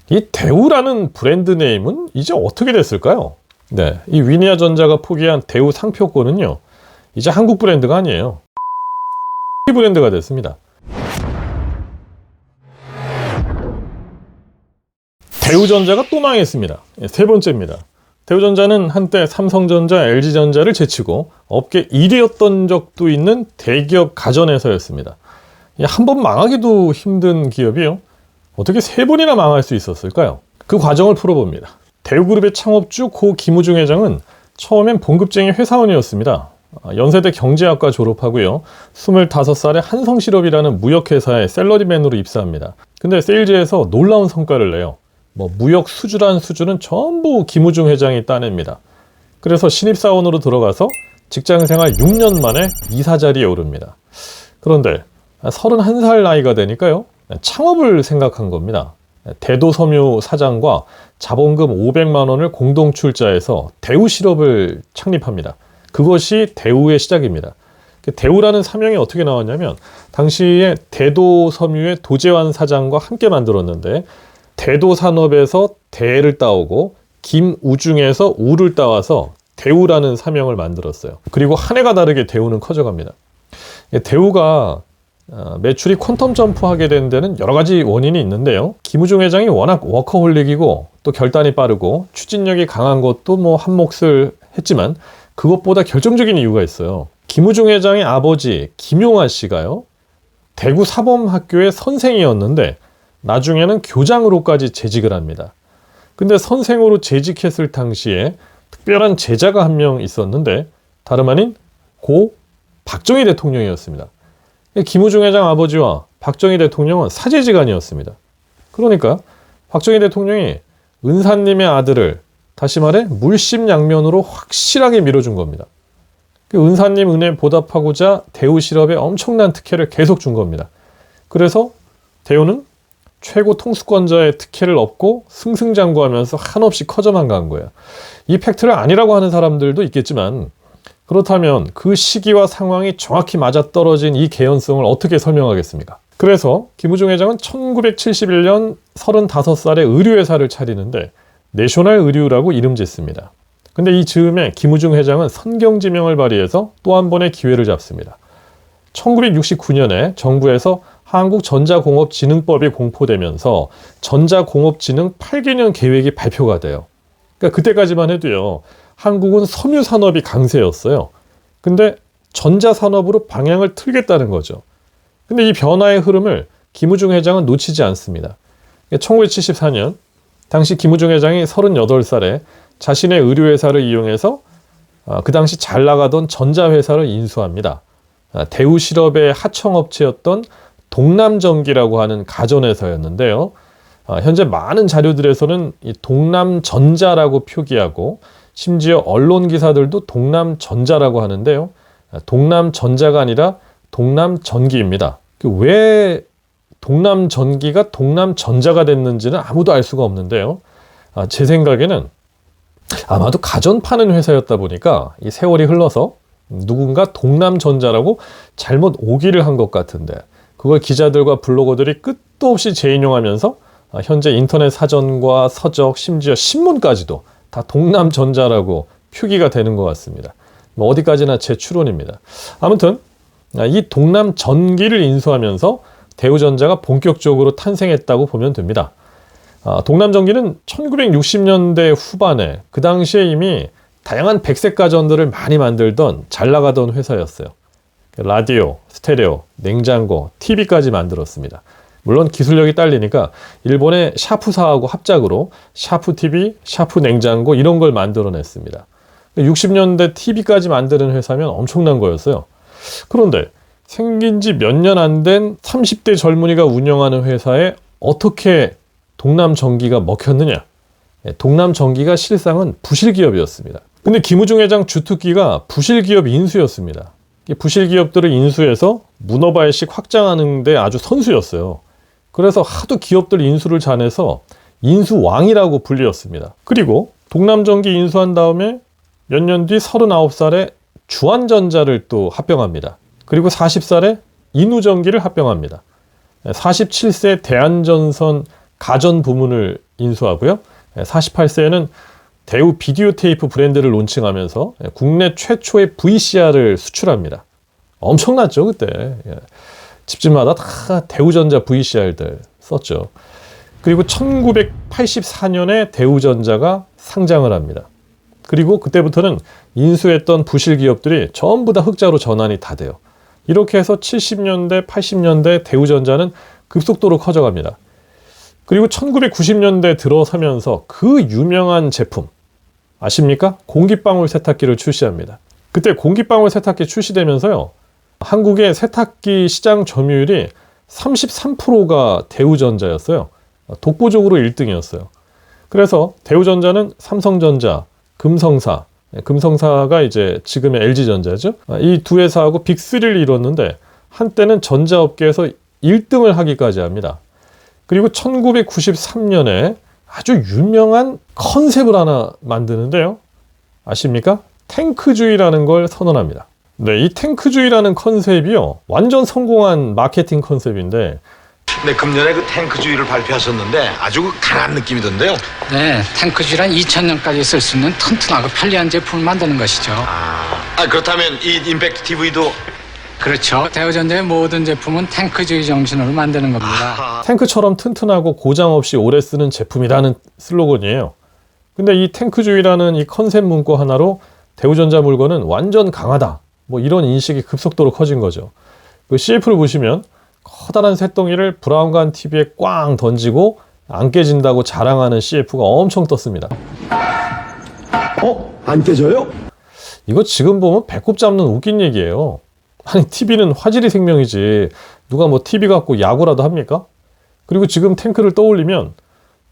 이 대우라는 브랜드 네임은 이제 어떻게 됐을까요? 네, 이 위니아전자가 포기한 대우 상표권은요, 이제 한국 브랜드가 아니에요. 브랜드가 됐습니다. 대우전자가 또 망했습니다. 세 번째입니다. 대우전자는 한때 삼성전자, LG전자를 제치고 업계 1위였던 적도 있는 대기업 가전회사였습니다. 한 번 망하기도 힘든 기업이요, 어떻게 세 번이나 망할 수 있었을까요? 그 과정을 풀어봅니다. 대우그룹의 창업주 고 김우중 회장은 처음엔 봉급쟁이 회사원이었습니다. 연세대 경제학과 졸업하고요, 25살에 한성실업이라는 무역회사에 샐러리맨으로 입사합니다. 근데 세일즈에서 놀라운 성과를 내요. 무역 수주란 수주는 전부 김우중 회장이 따냅니다. 그래서 신입사원으로 들어가서 직장생활 6년 만에 이사 자리에 오릅니다. 그런데 31살 나이가 되니까요, 창업을 생각한 겁니다. 대도섬유 사장과 자본금 500만 원을 공동 출자해서 대우실업을 창립합니다. 그것이 대우의 시작입니다. 대우라는 사명이 어떻게 나왔냐면, 당시에 대도섬유의 도재환 사장과 함께 만들었는데, 대도산업에서 대를 따오고 김우중에서 우를 따와서 대우라는 사명을 만들었어요. 그리고 한 해가 다르게 대우는 커져갑니다. 대우가 매출이 퀀텀 점프하게 된 데는 여러 가지 원인이 있는데요, 김우중 회장이 워낙 워커홀릭이고 또 결단이 빠르고 추진력이 강한 것도 한 몫을 했지만, 그것보다 결정적인 이유가 있어요. 김우중 회장의 아버지 김용하 씨가요, 대구 사범학교의 선생이었는데 나중에는 교장으로까지 재직을 합니다. 근데 선생으로 재직했을 당시에 특별한 제자가 한 명 있었는데, 다름 아닌 고 박정희 대통령이었습니다. 김우중 회장 아버지와 박정희 대통령은 사제지간이었습니다. 그러니까 박정희 대통령이 은사님의 아들을, 다시 말해 물심양면으로 확실하게 밀어준 겁니다. 은사님 은혜 보답하고자 대우실업에 엄청난 특혜를 계속 준 겁니다. 그래서 대우는 최고 통수권자의 특혜를 얻고 승승장구하면서 한없이 커져만 간 거예요. 이 팩트를 아니라고 하는 사람들도 있겠지만, 그렇다면 그 시기와 상황이 정확히 맞아떨어진 이 개연성을 어떻게 설명하겠습니까? 그래서 김우중 회장은 1971년 35살에 의류회사를 차리는데 내셔널 의류라고 이름 짓습니다. 근데 이 즈음에 김우중 회장은 선경지명을 발휘해서 또 한 번의 기회를 잡습니다. 1969년에 정부에서 한국전자공업진흥법이 공포되면서 전자공업진흥 8개년 계획이 발표가 돼요. 그러니까 그때까지만 해도요, 한국은 섬유 산업이 강세였어요. 근데 전자산업으로 방향을 틀겠다는 거죠. 근데 이 변화의 흐름을 김우중 회장은 놓치지 않습니다. 1974년 당시 김우중 회장이 38살에 자신의 의류회사를 이용해서 그 당시 잘 나가던 전자회사를 인수합니다. 대우실업의 하청업체였던 동남전기라고 하는 가전회사였는데요, 현재 많은 자료들에서는 이 동남전자라고 표기하고 심지어 언론 기사들도 동남전자라고 하는데요, 동남전자가 아니라 동남전기입니다. 왜 동남전기가 동남전자가 됐는지는 아무도 알 수가 없는데요, 제 생각에는 아마도 가전 파는 회사였다 보니까 이 세월이 흘러서 누군가 동남전자라고 잘못 오기를 한 것 같은데, 그걸 기자들과 블로거들이 끝도 없이 재인용하면서 현재 인터넷 사전과 서적, 심지어 신문까지도 다 동남전자라고 표기가 되는 것 같습니다. 어디까지나 제 추론입니다. 아무튼 이 동남전기를 인수하면서 대우전자가 본격적으로 탄생했다고 보면 됩니다. 동남전기는 1960년대 후반에 그 당시에 이미 다양한 백색 가전들을 많이 만들던 잘 나가던 회사였어요. 라디오, 스테레오, 냉장고, TV까지 만들었습니다. 물론 기술력이 딸리니까 일본의 샤프사하고 합작으로 샤프 TV, 샤프 냉장고 이런 걸 만들어냈습니다. 60년대 TV까지 만드는 회사면 엄청난 거였어요. 그런데 생긴 지 몇 년 안 된 30대 젊은이가 운영하는 회사에 어떻게 동남전기가 먹혔느냐? 동남전기가 실상은 부실기업이었습니다. 근데 김우중 회장 주특기가 부실기업 인수였습니다. 부실기업들을 인수해서 문어발식 확장하는 데 아주 선수였어요. 그래서 하도 기업들 인수를 잘해서 인수왕이라고 불리었습니다. 그리고 동남전기 인수한 다음에 몇 년 뒤 39살에 주한전자를 또 합병합니다. 그리고 40살에 인우전기를 합병합니다. 47세 대한전선 가전 부문을 인수하고요. 48세에는 대우 비디오 테이프 브랜드를 론칭하면서 국내 최초의 VCR을 수출합니다. 엄청났죠, 그때. 집집마다 다 대우전자 VCR들 썼죠. 그리고 1984년에 대우전자가 상장을 합니다. 그리고 그때부터는 인수했던 부실 기업들이 전부 다 흑자로 전환이 다 돼요. 이렇게 해서 70년대, 80년대 대우전자는 급속도로 커져갑니다. 그리고 1990년대 들어서면서 그 유명한 제품 아십니까? 공기방울 세탁기를 출시합니다. 그때 공기방울 세탁기 출시되면서요, 한국의 세탁기 시장 점유율이 33%가 대우전자였어요. 독보적으로 1등이었어요. 그래서 대우전자는 삼성전자, 금성사가 이제 지금의 LG전자죠. 이 두 회사하고 빅3를 이뤘는데 한때는 전자업계에서 1등을 하기까지 합니다. 그리고 1993년에 아주 유명한 컨셉을 하나 만드는데요. 아십니까? 탱크주의라는 걸 선언합니다. 네, 이 탱크주의라는 컨셉이요, 완전 성공한 마케팅 컨셉인데, 네, 금년에 그 탱크주의를 발표하셨는데 아주 강한 느낌이던데요. 네, 탱크주의란 2000년까지 쓸 수 있는 튼튼하고 편리한 제품을 만드는 것이죠. 그렇다면 이 임팩트 TV도 그렇죠. 대우전자의 모든 제품은 탱크주의 정신으로 만드는 겁니다. 탱크처럼 튼튼하고 고장 없이 오래 쓰는 제품이라는 슬로건이에요. 근데 이 탱크주의라는 이 컨셉 문구 하나로 대우전자 물건은 완전 강하다, 뭐 이런 인식이 급속도로 커진 거죠. 그 CF를 보시면 커다란 쇳덩이를 브라운관 TV에 꽝 던지고 안 깨진다고 자랑하는 CF가 엄청 떴습니다. 안 깨져요? 이거 지금 보면 배꼽 잡는 웃긴 얘기예요. 아니, TV는 화질이 생명이지 누가 뭐 TV 갖고 야구라도 합니까? 그리고 지금 탱크를 떠올리면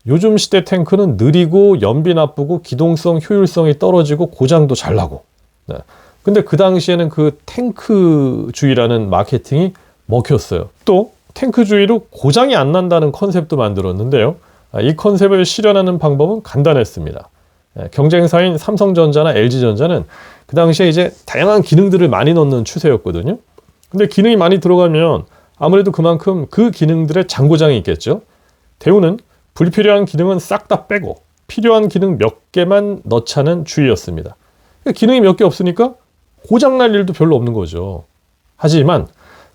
요즘 시대 탱크는 느리고 연비 나쁘고 기동성, 효율성이 떨어지고 고장도 잘 나고. 네. 근데 그 당시에는 그 탱크주의라는 마케팅이 먹혔어요. 또 탱크주의로 고장이 안 난다는 컨셉도 만들었는데요. 이 컨셉을 실현하는 방법은 간단했습니다. 경쟁사인 삼성전자나 LG전자는 그 당시에 이제 다양한 기능들을 많이 넣는 추세였거든요. 근데 기능이 많이 들어가면 아무래도 그만큼 그 기능들의 잔고장이 있겠죠. 대우는 불필요한 기능은 싹 다 빼고 필요한 기능 몇 개만 넣자는 주의였습니다. 기능이 몇 개 없으니까 고장날 일도 별로 없는 거죠. 하지만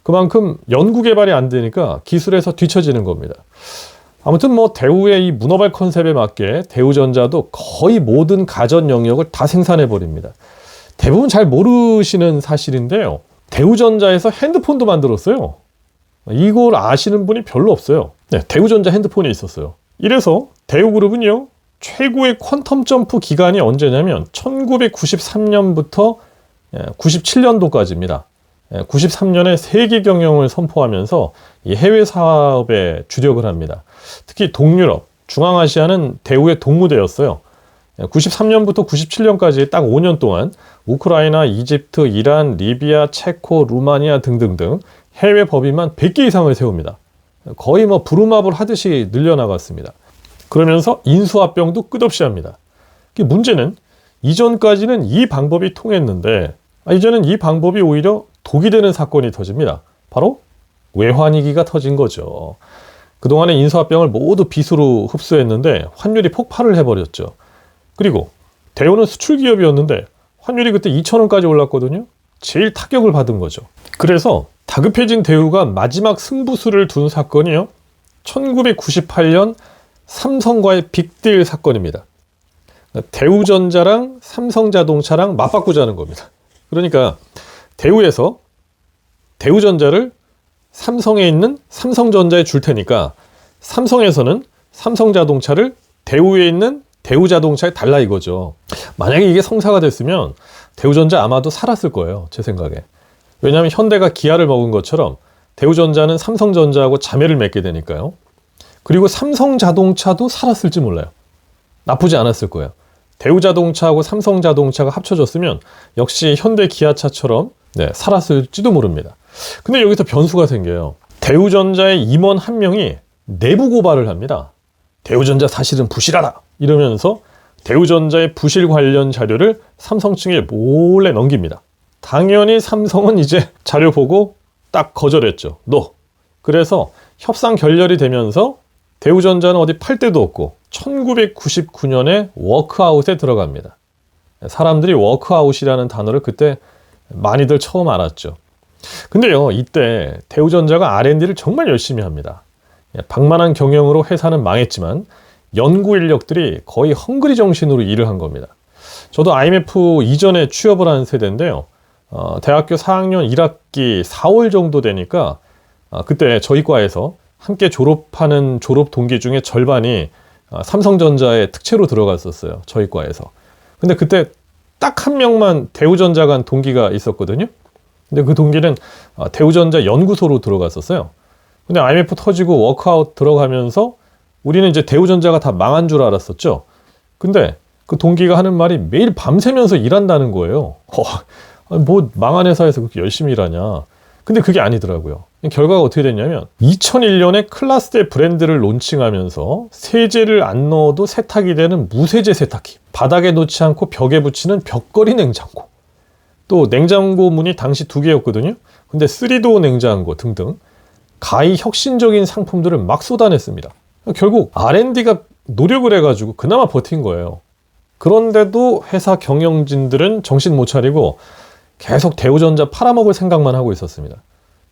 그만큼 연구 개발이 안 되니까 기술에서 뒤처지는 겁니다. 아무튼 뭐 대우의 이 문어발 컨셉에 맞게 대우전자도 거의 모든 가전 영역을 다 생산해 버립니다. 대부분 잘 모르시는 사실인데요, 대우전자에서 핸드폰도 만들었어요. 이걸 아시는 분이 별로 없어요. 네, 대우전자 핸드폰이 있었어요. 이래서 대우그룹은요, 최고의 퀀텀 점프 기간이 언제냐면 1993년부터 97년도까지입니다. 93년에 세계 경영을 선포하면서 이 해외 사업에 주력을 합니다. 특히 동유럽, 중앙아시아는 대우의 동무대였어요. 93년부터 97년까지 딱 5년 동안 우크라이나, 이집트, 이란, 리비아, 체코, 루마니아 등등등 해외 법인만 100개 이상을 세웁니다. 거의 뭐 부루마블 하듯이 늘려나갔습니다. 그러면서 인수합병도 끝없이 합니다. 문제는 이전까지는 이 방법이 통했는데 이제는 이 방법이 오히려 독이 되는 사건이 터집니다. 바로 외환위기가 터진 거죠. 그동안의 인수합병을 모두 빚으로 흡수했는데 환율이 폭발을 해버렸죠. 그리고 대우는 수출기업이었는데 환율이 그때 2,000원까지 올랐거든요. 제일 타격을 받은 거죠. 그래서 다급해진 대우가 마지막 승부수를 둔 사건이요, 1998년 삼성과의 빅딜 사건입니다. 대우전자랑 삼성자동차랑 맞바꾸자는 겁니다. 그러니까 대우에서 대우전자를 삼성에 있는 삼성전자에 줄 테니까 삼성에서는 삼성자동차를 대우에 있는 대우자동차에 달라 이거죠. 만약에 이게 성사가 됐으면 대우전자 아마도 살았을 거예요, 제 생각에. 왜냐하면 현대가 기아를 먹은 것처럼 대우전자는 삼성전자하고 자매를 맺게 되니까요. 그리고 삼성자동차도 살았을지 몰라요. 나쁘지 않았을 거예요. 대우자동차하고 삼성자동차가 합쳐졌으면 역시 현대 기아차처럼 살았을지도 모릅니다. 근데 여기서 변수가 생겨요. 대우전자의 임원 한 명이 내부 고발을 합니다. 대우전자 사실은 부실하다 이러면서 대우전자의 부실 관련 자료를 삼성 측에 몰래 넘깁니다. 당연히 삼성은 이제 자료 보고 딱 거절했죠. 그래서 협상 결렬이 되면서 대우전자는 어디 팔 데도 없고 1999년에 워크아웃에 들어갑니다. 사람들이 워크아웃이라는 단어를 그때 많이들 처음 알았죠. 근데요, 이때 대우전자가 R&D를 정말 열심히 합니다. 방만한 경영으로 회사는 망했지만 연구 인력들이 거의 헝그리 정신으로 일을 한 겁니다. 저도 IMF 이전에 취업을 한 세대인데요. 대학교 4학년 1학기 4월 정도 되니까 그때 저희 과에서 함께 졸업하는 졸업 동기 중에 절반이 삼성전자의 특채로 들어갔었어요. 저희 과에서. 근데 그때 딱 한 명만 대우전자 간 동기가 있었거든요. 근데 그 동기는 대우전자 연구소로 들어갔었어요. 근데 IMF 터지고 워크아웃 들어가면서 우리는 이제 대우전자가 다 망한 줄 알았었죠. 근데 그 동기가 하는 말이 매일 밤새면서 일한다는 거예요. 뭐 망한 회사에서 그렇게 열심히 일하냐. 근데 그게 아니더라고요. 결과가 어떻게 됐냐면 2001년에 클라스대 브랜드를 론칭하면서 세제를 안 넣어도 세탁이 되는 무세제 세탁기, 바닥에 놓지 않고 벽에 붙이는 벽걸이 냉장고, 또 냉장고 문이 당시 2개였거든요. 근데 3도어 냉장고 등등 가히 혁신적인 상품들을 막 쏟아냈습니다. 결국 R&D가 노력을 해가지고 그나마 버틴 거예요. 그런데도 회사 경영진들은 정신 못 차리고 계속 대우전자 팔아먹을 생각만 하고 있었습니다.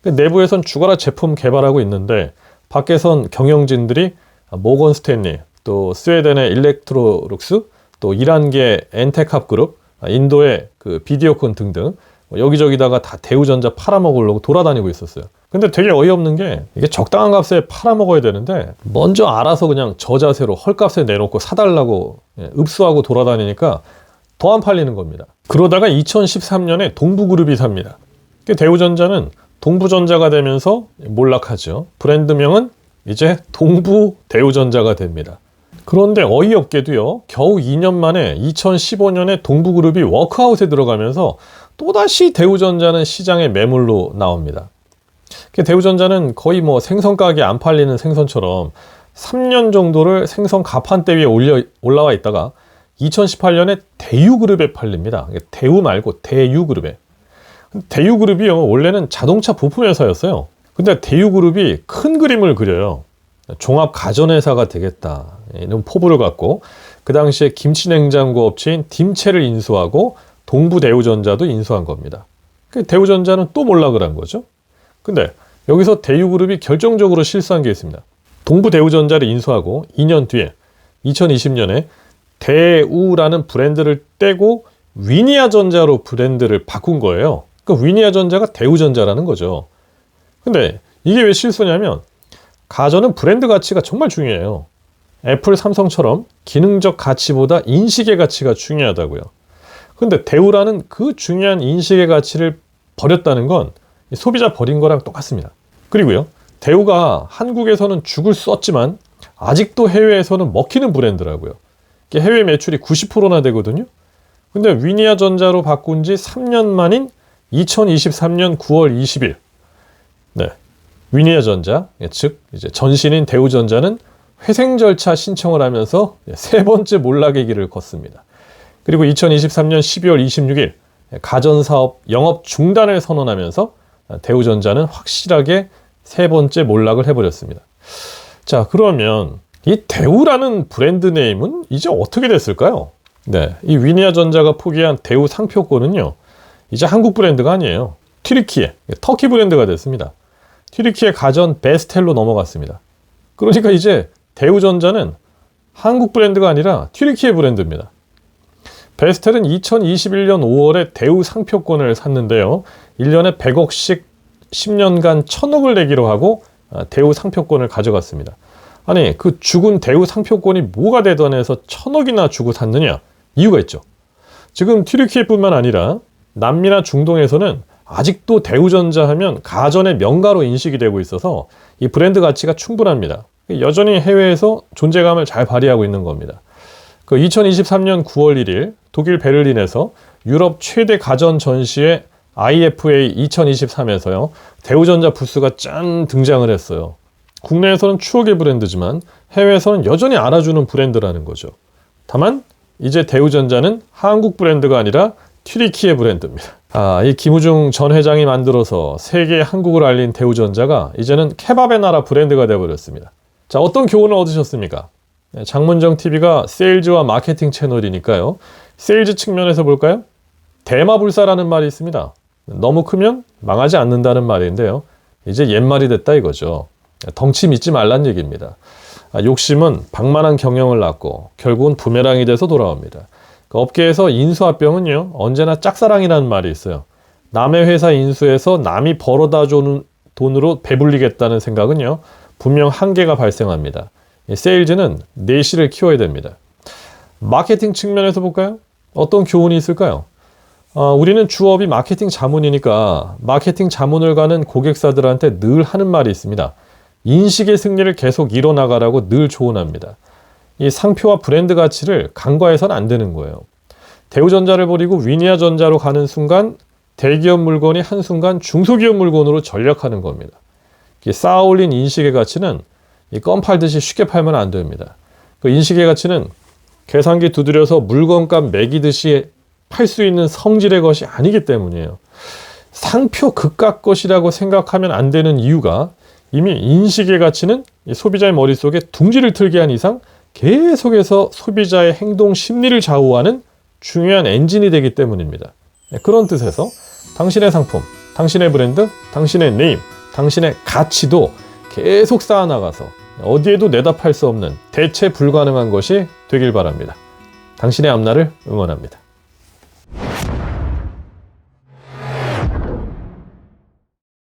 내부에선 죽어라 제품 개발하고 있는데 밖에선 경영진들이 모건 스탠리, 또 스웨덴의 일렉트로룩스, 또 이란계 엔테캅 그룹, 인도의 그 비디오콘 등등 여기저기다가 다 대우전자 팔아먹으려고 돌아다니고 있었어요. 근데 되게 어이없는 게 이게 적당한 값에 팔아먹어야 되는데 먼저 알아서 그냥 저자세로 헐값에 내놓고 사달라고 읍수하고 돌아다니니까 더 안 팔리는 겁니다. 그러다가 2013년에 동부그룹이 삽니다. 대우전자는 동부전자가 되면서 몰락하죠. 브랜드명은 이제 동부대우전자가 됩니다. 그런데 어이없게도요, 겨우 2년 만에 2015년에 동부그룹이 워크아웃에 들어가면서 또다시 대우전자는 시장의 매물로 나옵니다. 대우전자는 거의 뭐 생선 가게 안 팔리는 생선처럼 3년 정도를 생선 가판대 위에 올라와 있다가 2018년에 대유그룹에 팔립니다. 대우 말고 대유그룹에. 대유그룹이요, 원래는 자동차 부품 회사였어요. 근데 대유그룹이 큰 그림을 그려요. 종합 가전회사가 되겠다 이런 포부를 갖고 그 당시에 김치냉장고 업체인 딤체를 인수하고 동부대우전자도 인수한 겁니다. 대우전자는 또 몰락을 한 거죠. 근데 여기서 대유그룹이 결정적으로 실수한 게 있습니다. 동부대우전자를 인수하고 2년 뒤에 2020년에 대우라는 브랜드를 떼고 위니아전자로 브랜드를 바꾼 거예요. 그러니까 위니아전자가 대우전자라는 거죠. 근데 이게 왜 실수냐면 가전은 브랜드 가치가 정말 중요해요. 애플, 삼성처럼 기능적 가치보다 인식의 가치가 중요하다고요. 근데 대우라는 그 중요한 인식의 가치를 버렸다는 건 소비자 버린 거랑 똑같습니다. 그리고요, 대우가 한국에서는 죽을 썼지만 아직도 해외에서는 먹히는 브랜드라고요. 해외 매출이 90%나 되거든요. 근데 위니아전자로 바꾼 지 3년 만인 2023년 9월 20일 위니아전자, 즉 이제 전신인 대우전자는 회생 절차 신청을 하면서 세 번째 몰락의 길을 걷습니다. 그리고 2023년 12월 26일 가전사업 영업 중단을 선언하면서 대우전자는 확실하게 세 번째 몰락을 해버렸습니다. 자, 그러면 이 대우라는 브랜드 네임은 이제 어떻게 됐을까요? 이 위니아전자가 포기한 대우 상표권은요, 이제 한국 브랜드가 아니에요. 튀르키예, 터키 브랜드가 됐습니다. 튀르키예 가전 베스텔로 넘어갔습니다. 그러니까 이제 대우전자는 한국 브랜드가 아니라 튀르키예 브랜드입니다. 베스텔은 2021년 5월에 대우 상표권을 샀는데요. 1년에 100억씩 10년간 1000억을 내기로 하고 대우 상표권을 가져갔습니다. 아니, 그 죽은 대우 상표권이 뭐가 되던 해서 1000억이나 주고 샀느냐? 이유가 있죠. 지금 튀르키예뿐만 아니라 남미나 중동에서는 아직도 대우전자 하면 가전의 명가로 인식이 되고 있어서 이 브랜드 가치가 충분합니다. 여전히 해외에서 존재감을 잘 발휘하고 있는 겁니다. 2023년 9월 1일 독일 베를린에서 유럽 최대 가전 전시회 IFA 2023에서요, 대우전자 부스가 짠 등장을 했어요. 국내에서는 추억의 브랜드지만 해외에서는 여전히 알아주는 브랜드라는 거죠. 다만 이제 대우전자는 한국 브랜드가 아니라 튀르키예 브랜드입니다. 이 김우중 전 회장이 만들어서 세계 한국을 알린 대우전자가 이제는 케밥의 나라 브랜드가 되어버렸습니다. 자, 어떤 교훈을 얻으셨습니까? 장문정 TV가 세일즈와 마케팅 채널이니까요. 세일즈 측면에서 볼까요? 대마불사라는 말이 있습니다. 너무 크면 망하지 않는다는 말인데요. 이제 옛말이 됐다 이거죠. 덩치 믿지 말란 얘기입니다. 욕심은 방만한 경영을 낳고 결국은 부메랑이 돼서 돌아옵니다. 업계에서 인수합병은요, 언제나 짝사랑이라는 말이 있어요. 남의 회사 인수해서 남이 벌어다 주는 돈으로 배불리겠다는 생각은요, 분명 한계가 발생합니다. 세일즈는 내실을 키워야 됩니다. 마케팅 측면에서 볼까요? 어떤 교훈이 있을까요? 우리는 주업이 마케팅 자문이니까 마케팅 자문을 가는 고객사들한테 늘 하는 말이 있습니다. 인식의 승리를 계속 이뤄나가라고 늘 조언합니다. 이 상표와 브랜드 가치를 간과해서는 안 되는 거예요. 대우전자를 버리고 위니아전자로 가는 순간 대기업 물건이 한순간 중소기업 물건으로 전락하는 겁니다. 쌓아 올린 인식의 가치는 껌 팔듯이 쉽게 팔면 안 됩니다. 그 인식의 가치는 계산기 두드려서 물건값 매기듯이 팔 수 있는 성질의 것이 아니기 때문이에요. 상표 극가 것이라고 생각하면 안 되는 이유가 이미 인식의 가치는 소비자의 머릿속에 둥지를 틀게 한 이상 계속해서 소비자의 행동 심리를 좌우하는 중요한 엔진이 되기 때문입니다. 그런 뜻에서 당신의 상품, 당신의 브랜드, 당신의 네임, 당신의 가치도 계속 쌓아나가서 어디에도 내다 팔 수 없는 대체 불가능한 것이 되길 바랍니다. 당신의 앞날을 응원합니다.